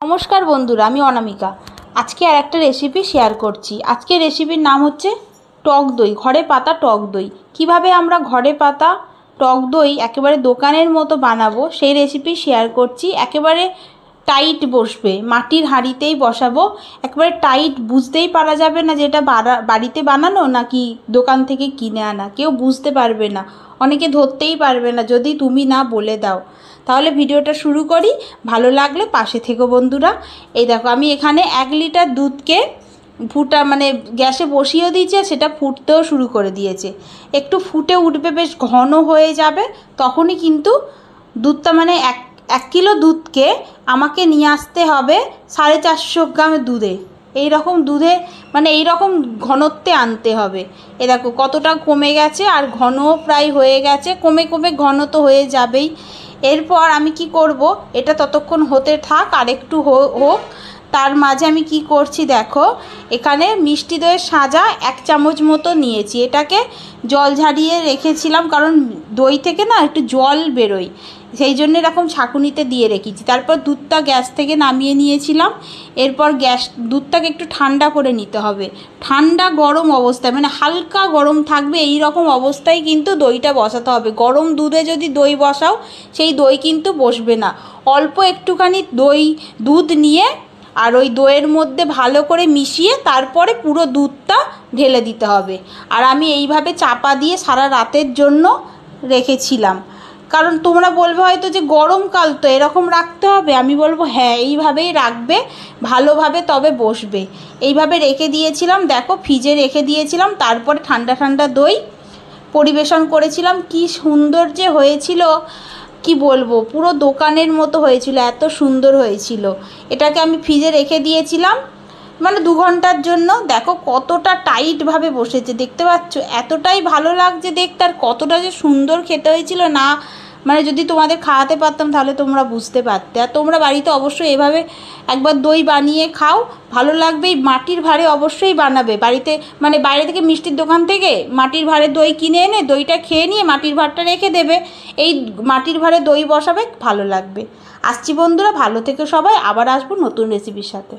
नमस्कार बंधुरा आमी अनामिका आज के आरेकटा रेसिपि शेयर करछि। आजके रेसिपिर नाम होच्छे टक दई। घरे पाता टक दई किभाबे आमरा घरे पाता टक दई एकेबारे दोकानेर मतो बानाबो सेई रेसिपि शेयर करछि। एकेबारे टाइट बसबे, माटिर हाঁড়িতেই बसाबो। एकेबारे टाइट बुझतेই पारा जाबे ना जे एटा बाड़ीते बानानो नाकि दोकान थेके किने आना, केउ बुझते पारबे ना, अनेके धरतेই पारबे ना যদি তুমি না বলে দাও। তাহলে ভিডিওটা শুরু করি, ভালো লাগলে পাশে থেকো বন্ধুরা। এই দেখো আমি এখানে 1 লিটার দুধকে ফুটা মানে গ্যাসে বসিয়ে দিয়েছি, সেটা ফুটতেও শুরু করে দিয়েছে। একটু ফুটে উঠবে, বেশ ঘন হয়ে যাবে, তখনই কিন্তু দুধটা মানে 1 কিলো দুধকে আমাকে নিয়ে আসতে হবে 450 গ্রাম দুধে। এই রকম দুধে মানে এই রকম ঘনত্বে আনতে হবে। এ দেখো কতটা কমে গেছে আর ঘন প্রায় হয়ে গেছে, কমে কমে ঘন তো হয়ে যাবেই। এরপর আমি কি করব, এটা ততক্ষণ হতে থাক আর একটু হোক। তার মাঝে আমি কি করছি দেখো, এখানে মিষ্টি দইয়ের সাজা 1 চামচ মতো নিয়েছি। এটাকে জল ঝারিয়ে রেখেছিলাম, কারণ দই থেকে না একটু জল বেরোয়, সেই জন্য এরকম ছাঁকুনিতে দিয়ে রেখেছি। তারপর দুধটা গ্যাস থেকে নামিয়ে নিয়েছিলাম। এরপর দুধটাকে একটু ঠান্ডা করে নিতে হবে। ঠান্ডা গরম অবস্থায় মানে হালকা গরম থাকবে এই রকম অবস্থায় কিন্তু দইটা বসাতে হবে। গরম দুধে যদি দই বসাও সেই দই কিন্তু বসবে না। অল্প একটুখানি দুধ নিয়ে আর ওই দইয়ের মধ্যে ভালো করে মিশিয়ে তারপরে পুরো দুধটা ঢেলে দিতে হবে। আর আমি এইভাবে চাপা দিয়ে সারা রাতের জন্য রেখেছিলাম। কারণ তোমরা বলবে হয়তো যে গরমকাল তো এরকম রাখতে হবে, আমি বলবো হ্যাঁ এইভাবেই রাখবে, ভালোভাবে তবে বসবে। এইভাবে রেখে দিয়েছিলাম, দেখো ফ্রিজে রেখে দিয়েছিলাম। তারপরে ঠান্ডা ঠান্ডা দই পরিবেশন করেছিলাম। কি সুন্দর যে হয়েছিল কি বলবো, পুরো দোকানের মতো হয়েছিল, এত সুন্দর হয়েছিল। এটাকে আমি ফ্রিজে রেখে দিয়েছিলাম মানে 2 ঘন্টার জন্য। দেখো কতটা টাইটভাবে বসেছে, দেখতে পাচ্ছ? এতটাই ভালো লাগছে দেখতে, আর কতটা যে সুন্দর খেতে হয়েছিল না, মানে যদি তোমাদের খাওয়াতে পারতাম তাহলে তোমরা বুঝতে পারতে। আর তোমরা বাড়িতে অবশ্যই এভাবে একবার দই বানিয়ে খাও, ভালো লাগবে। এই মাটির ভাঁড়ে অবশ্যই বানাবে বাড়িতে, মানে বাইরে থেকে মিষ্টির দোকান থেকে মাটির ভাঁড়ে দই কিনে এনে দইটা খেয়ে নিয়ে মাটির ভাঁড়টা রেখে দেবে, এই মাটির ভাঁড়ে দই বসাবে, ভালো লাগবে। আসছি বন্ধুরা, ভালো থেকো সবাই, আবার আসবো নতুন রেসিপির সাথে।